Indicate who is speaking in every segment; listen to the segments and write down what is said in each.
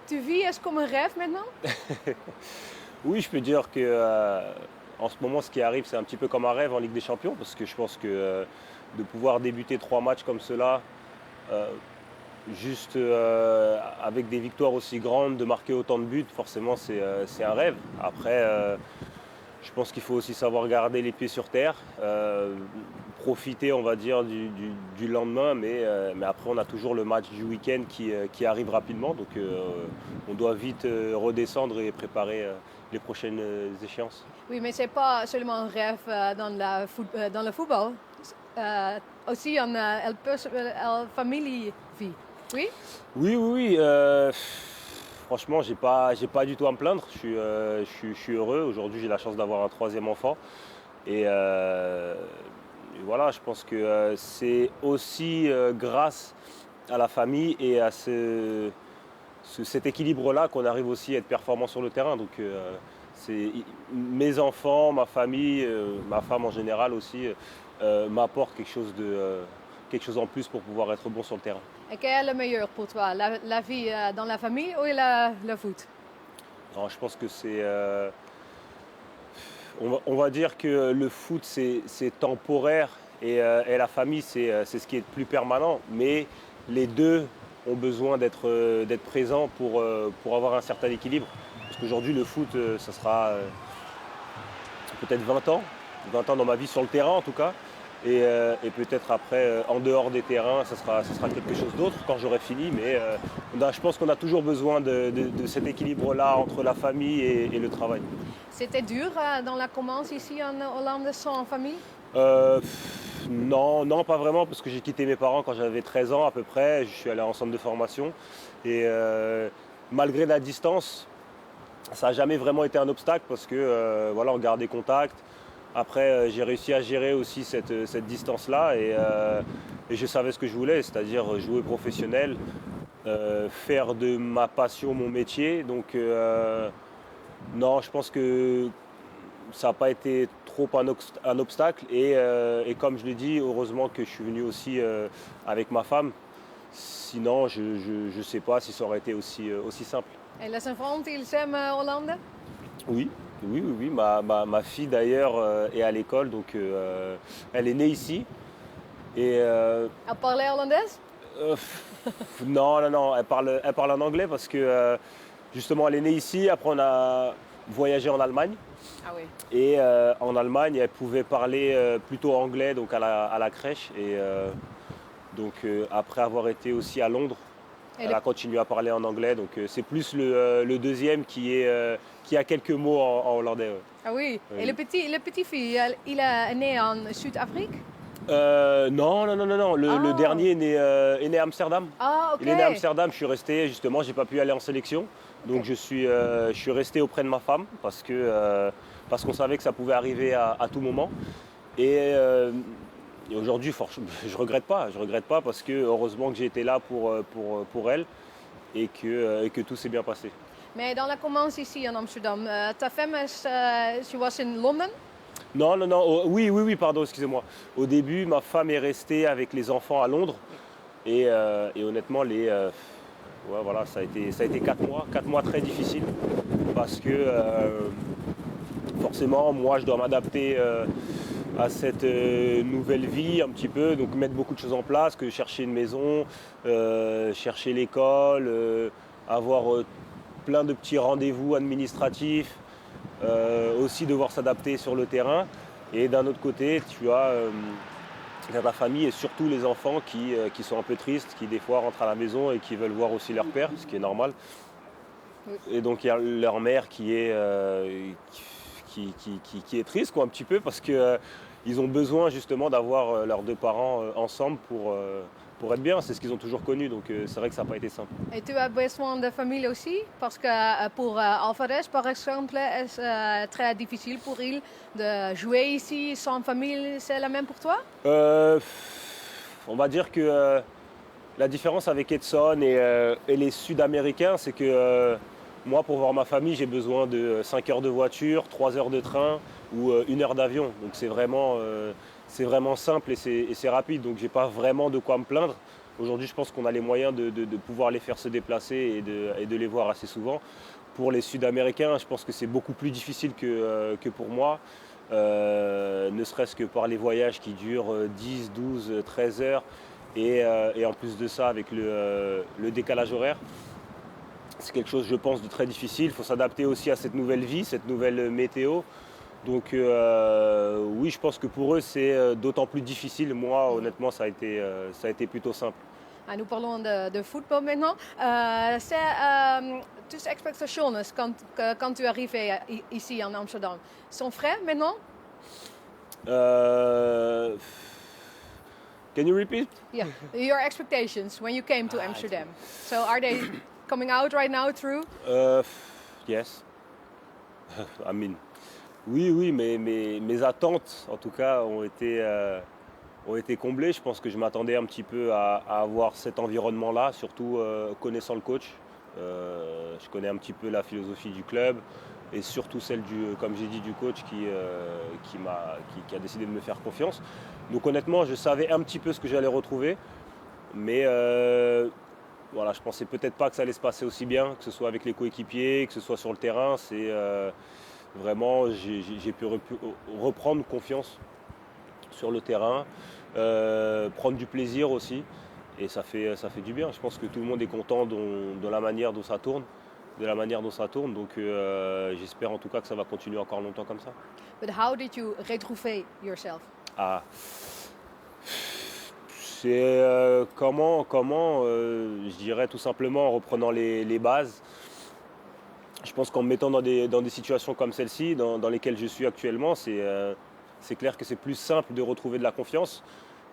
Speaker 1: tu vis comme un rêve maintenant?
Speaker 2: Oui, je peux dire que en ce moment, ce qui arrive, c'est un petit peu comme un rêve en Ligue des Champions, parce que je pense que de pouvoir débuter 3 matchs comme cela, euh, juste avec des victoires aussi grandes, de marquer autant de buts, forcément, c'est un rêve. Après, je pense qu'il faut aussi savoir garder les pieds sur terre, profiter, on va dire, du lendemain, mais après, on a toujours le match du week-end qui arrive rapidement, donc on doit vite redescendre et préparer les prochaines échéances.
Speaker 1: Oui, mais c'est pas seulement un rêve dans le football. Euh, Aussi en famille vie. Oui?
Speaker 2: Oui, oui, oui. Franchement, j'ai pas du tout à me plaindre. Je suis heureux. Aujourd'hui, j'ai la chance d'avoir un troisième enfant. Et voilà, je pense que c'est aussi grâce à la famille et à cet équilibre-là qu'on arrive aussi à être performant sur le terrain. Donc, c'est mes enfants, ma famille, ma femme en général aussi m'apportent quelque chose en plus pour pouvoir être bon sur le terrain.
Speaker 1: Et quel est le meilleur pour toi? La vie dans la famille ou le foot?
Speaker 2: Alors, je pense que on va dire que le foot c'est temporaire et la famille c'est ce qui est le plus permanent. Mais les deux ont besoin d'être présents pour avoir un certain équilibre. Parce qu'aujourd'hui le foot, ça sera peut-être 20 ans dans ma vie sur le terrain en tout cas. Et peut-être après, en dehors des terrains, ça sera quelque chose d'autre quand j'aurai fini. Mais je pense qu'on a toujours besoin de cet équilibre-là entre la famille et le travail.
Speaker 1: C'était dur dans la commence ici en Hollande sans famille?
Speaker 2: Non, non, pas vraiment, parce que j'ai quitté mes parents quand j'avais 13 ans à peu près. Je suis allé en centre de formation. Et malgré la distance, ça n'a jamais vraiment été un obstacle parce que voilà, on gardait contact. Après, j'ai réussi à gérer aussi cette distance-là et je savais ce que je voulais, c'est-à-dire jouer professionnel, faire de ma passion mon métier. Donc, non, je pense que ça n'a pas été trop un obstacle. Et comme je l'ai dit, heureusement que je suis venu aussi avec ma femme. Sinon, je ne sais pas si ça aurait été aussi simple.
Speaker 1: Et les enfants, ils aiment Hollande?
Speaker 2: Oui, oui, oui, oui. Ma fille d'ailleurs est à l'école, donc elle est née ici. Et
Speaker 1: Elle parlait hollandaise?
Speaker 2: non, non, non, elle parle en anglais parce que justement elle est née ici. Après on a voyagé en Allemagne.
Speaker 1: Ah oui.
Speaker 2: Et en Allemagne, elle pouvait parler plutôt anglais, donc à la crèche. Et donc après avoir été aussi à Londres,
Speaker 1: Et
Speaker 2: elle a continué à parler en anglais. Donc c'est plus le deuxième qui a quelques mots en hollandais. Ouais.
Speaker 1: Ah oui.
Speaker 2: Oui.
Speaker 1: Et le petit fille, il est né en Sud-Afrique?
Speaker 2: Non, non, non, non, non. Le
Speaker 1: Ah.
Speaker 2: dernier est né à Amsterdam.
Speaker 1: Ah, ok.
Speaker 2: Il est né à Amsterdam, je suis resté, justement, j'ai pas pu aller en sélection. Donc
Speaker 1: Ok.
Speaker 2: je suis resté auprès de ma femme parce qu'on savait que ça pouvait arriver à tout moment. Et, euh, et aujourd'hui, je regrette pas parce que heureusement que j'ai été là pour elle et que tout s'est bien passé.
Speaker 1: Mais dans la commence ici en Amsterdam, ta femme, she was in London?
Speaker 2: Non, non, non, oui, oui, oui, pardon, excusez-moi. Au début, ma femme est restée avec les enfants à Londres et honnêtement, ouais, voilà, ça a été 4 mois très difficiles parce que forcément, moi, je dois m'adapter à cette nouvelle vie un petit peu, donc mettre beaucoup de choses en place, que chercher une maison, chercher l'école, avoir plein de petits rendez-vous administratifs, aussi devoir s'adapter sur le terrain. Et d'un autre côté, tu as ta famille et surtout les enfants qui sont un peu tristes, qui des fois rentrent à la maison et qui veulent voir aussi leur père, ce qui est normal.
Speaker 1: Oui.
Speaker 2: Et donc il y a leur mère qui est triste quoi, un petit peu parce que ils ont besoin justement d'avoir leurs deux parents ensemble pour être bien. C'est ce qu'ils ont toujours connu, donc c'est vrai que ça n'a pas été simple.
Speaker 1: Et tu as besoin de famille aussi? Parce que pour Alvarez, par exemple, c'est très difficile pour il de jouer ici sans famille. C'est la même pour toi?
Speaker 2: Euh, on va dire que la différence avec Edson et les Sud-Américains, c'est que moi, pour voir ma famille, j'ai besoin de 5 heures de voiture, 3 heures de train ou 1 heure d'avion. Donc c'est vraiment simple et c'est rapide. Donc j'ai pas vraiment de quoi me plaindre. Aujourd'hui, je pense qu'on a les moyens de pouvoir les faire se déplacer et de les voir assez souvent. Pour les Sud-Américains, je pense que c'est beaucoup plus difficile que pour moi, ne serait-ce que par les voyages qui durent 10, 12, 13 heures et en plus de ça avec le décalage horaire. C'est quelque chose, je pense, de très difficile. Il faut s'adapter aussi à cette nouvelle vie, cette nouvelle météo. Donc oui, je pense que pour eux, c'est d'autant plus difficile. Moi, honnêtement, ça a été plutôt simple.
Speaker 1: Ah, nous parlons de football maintenant. C'est tus expectations quand tu arrives ici en Amsterdam sont frais maintenant?
Speaker 2: Euh, Can you repeat?
Speaker 1: Yeah, your expectations when you came to Amsterdam. So are they coming out right now through?
Speaker 2: Yes. I mean, oui, mes attentes, en tout cas, ont été comblées. Je pense que je m'attendais un petit peu à avoir cet environnement-là, surtout connaissant le coach. Je connais un petit peu la philosophie du club et surtout celle comme j'ai dit, du coach qui a décidé de me faire confiance. Donc honnêtement, je savais un petit peu ce que j'allais retrouver, mais voilà, je pensais peut-être pas que ça allait se passer aussi bien, que ce soit avec les coéquipiers, que ce soit sur le terrain. C'est vraiment, j'ai pu reprendre confiance sur le terrain, prendre du plaisir aussi. Et ça fait du bien. Je pense que tout le monde est content de la manière dont ça tourne. Donc j'espère en tout cas que ça va continuer encore longtemps comme ça.
Speaker 1: But how did you retrouver yourself?
Speaker 2: Ah, c'est je dirais tout simplement en reprenant les bases. Je pense qu'en me mettant dans des situations comme celle-ci, dans lesquelles je suis actuellement, c'est clair que c'est plus simple de retrouver de la confiance.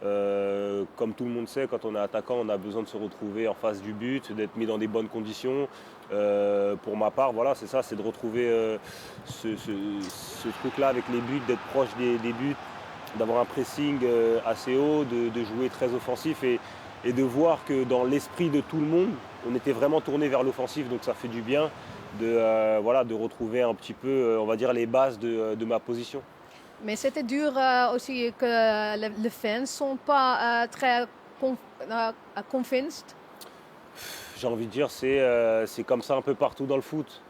Speaker 2: Comme tout le monde sait, quand on est attaquant, on a besoin de se retrouver en face du but, d'être mis dans des bonnes conditions. Pour ma part, voilà, c'est ça, c'est de retrouver ce truc-là avec les buts, d'être proche des buts, d'avoir un pressing assez haut, de jouer très offensif et de voir que dans l'esprit de tout le monde, on était vraiment tourné vers l'offensif, donc ça fait du bien de retrouver un petit peu, on va dire, les bases de ma position.
Speaker 1: Mais c'était dur aussi que les fans ne sont pas très convinced.
Speaker 2: J'ai envie de dire, c'est comme ça un peu partout dans le foot.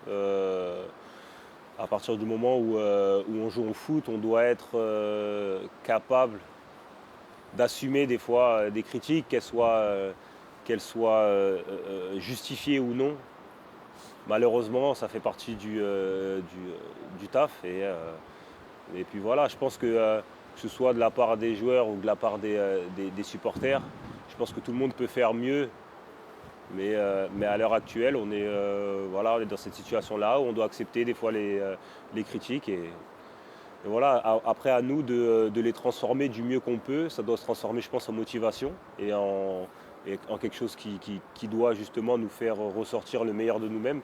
Speaker 2: À partir du moment où on joue au foot, on doit être capable d'assumer des fois des critiques, qu'elles soient justifiées ou non. Malheureusement, ça fait partie du taf. Et puis voilà, je pense que ce soit de la part des joueurs ou de la part des supporters, je pense que tout le monde peut faire mieux. Mais à l'heure actuelle, on est dans cette situation-là où on doit accepter des fois les critiques. Et voilà, après à nous de les transformer du mieux qu'on peut. Ça doit se transformer, je pense, en motivation et en quelque chose qui doit justement nous faire ressortir le meilleur de nous-mêmes.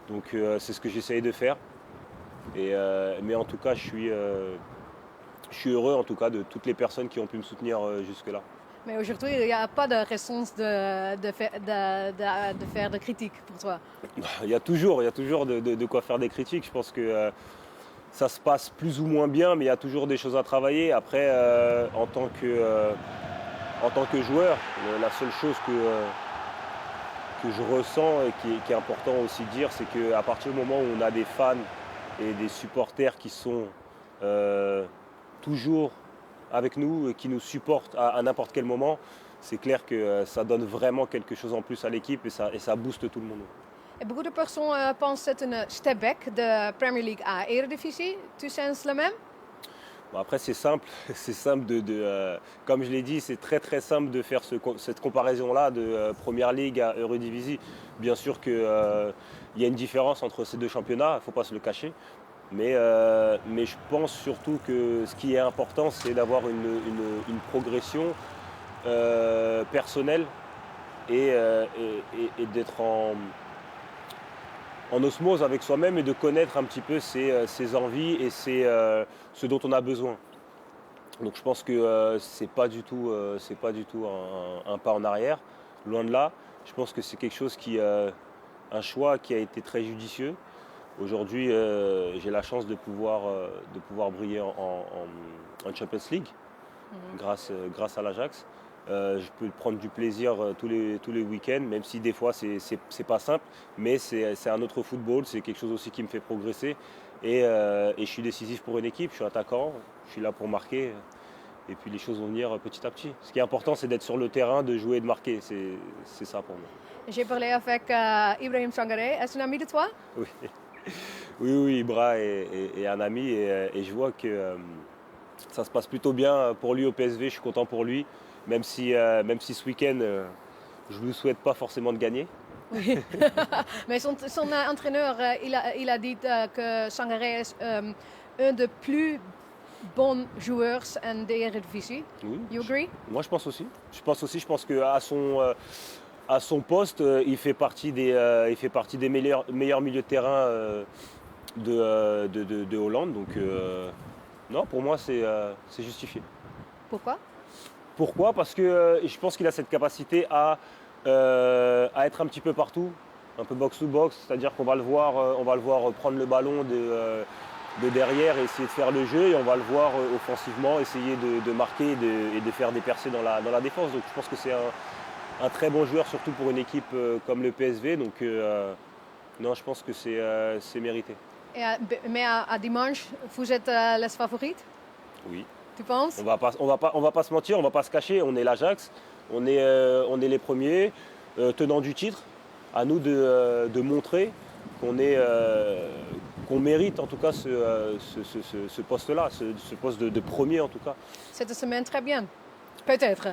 Speaker 2: Donc c'est ce que j'essaye de faire. Mais en tout cas, je suis heureux en tout cas de toutes les personnes qui ont pu me soutenir jusque-là.
Speaker 1: Mais aujourd'hui, il n'y a pas de raison de faire de critiques pour toi.
Speaker 2: Il y a toujours de quoi faire des critiques. Je pense que ça se passe plus ou moins bien, mais il y a toujours des choses à travailler. Après, en tant que joueur, la seule chose que je ressens et qui est important aussi de dire, c'est qu'à partir du moment où on a des fans et des supporters qui sont toujours avec nous et qui nous supportent à n'importe quel moment, c'est clair que ça donne vraiment quelque chose en plus à l'équipe et ça booste tout le monde.
Speaker 1: Et beaucoup de personnes pensent que c'est un step back de Premier League à Eredivisie. Tu sens le même?
Speaker 2: Bon, après c'est simple, comme je l'ai dit, c'est très très simple de faire cette comparaison-là de Premier League à Eredivisie. Bien sûr qu'il y a une différence entre ces deux championnats, il ne faut pas se le cacher. Mais je pense surtout que ce qui est important, c'est d'avoir une progression personnelle et d'être en osmose avec soi-même et de connaître un petit peu ses envies et ce dont on a besoin. Donc je pense que c'est pas du tout un pas en arrière, loin de là. Je pense que c'est quelque chose un choix qui a été très judicieux. Aujourd'hui, j'ai la chance de pouvoir briller en Champions League grâce à l'Ajax. Je peux prendre du plaisir tous les week-ends, même si des fois c'est pas simple, mais c'est un autre football, c'est quelque chose aussi qui me fait progresser. Et je suis décisif pour une équipe, je suis attaquant, je suis là pour marquer. Et puis les choses vont venir petit à petit. Ce qui est important, c'est d'être sur le terrain, de jouer et de marquer. C'est ça pour moi.
Speaker 1: J'ai parlé avec Ibrahim Sangaré. Est-ce un ami de toi?
Speaker 2: Oui, oui, Ibra est un ami et je vois que ça se passe plutôt bien pour lui au PSV. Je suis content pour lui, même si ce week-end, je ne lui souhaite pas forcément de gagner.
Speaker 1: Oui. Mais son entraîneur, il a dit que Sangaré est un des plus bons joueurs en Eredivisie.
Speaker 2: Oui.
Speaker 1: You agree?
Speaker 2: Moi, je pense aussi. Je pense qu'à son poste, il fait partie des meilleurs milieux de terrain de Hollande. Donc, non, pour moi, c'est justifié.
Speaker 1: Pourquoi?
Speaker 2: Pourquoi? Parce que je pense qu'il a cette capacité à être un petit peu partout, un peu box-to-box, c'est-à-dire qu'on va le voir prendre le ballon de derrière et essayer de faire le jeu, et on va le voir offensivement essayer de marquer et de faire des percées dans la défense. Donc je pense que c'est un très bon joueur, surtout pour une équipe comme le PSV. Donc non, je pense que c'est mérité.
Speaker 1: Mais à dimanche, vous êtes les favorites?
Speaker 2: Oui.
Speaker 1: Tu penses?
Speaker 2: On va pas se mentir, on va pas se cacher. On est l'Ajax, on est les premiers tenants du titre. À nous de montrer qu'on mérite en tout cas ce poste-là, ce poste de premier en tout cas.
Speaker 1: Cette semaine, très bien. Peut-être,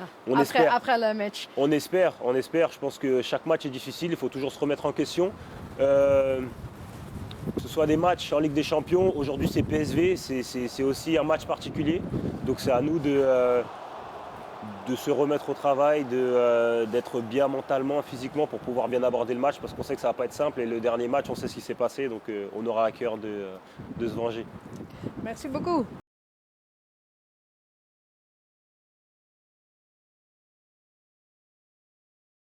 Speaker 1: après le match.
Speaker 2: On espère. Je pense que chaque match est difficile, il faut toujours se remettre en question. Que ce soit des matchs en Ligue des Champions, aujourd'hui c'est PSV, c'est aussi un match particulier. Donc c'est à nous de se remettre au travail, d'être bien mentalement, physiquement pour pouvoir bien aborder le match, parce qu'on sait que ça ne va pas être simple. Et le dernier match, on sait ce qui s'est passé, donc on aura à cœur de se venger.
Speaker 1: Merci beaucoup.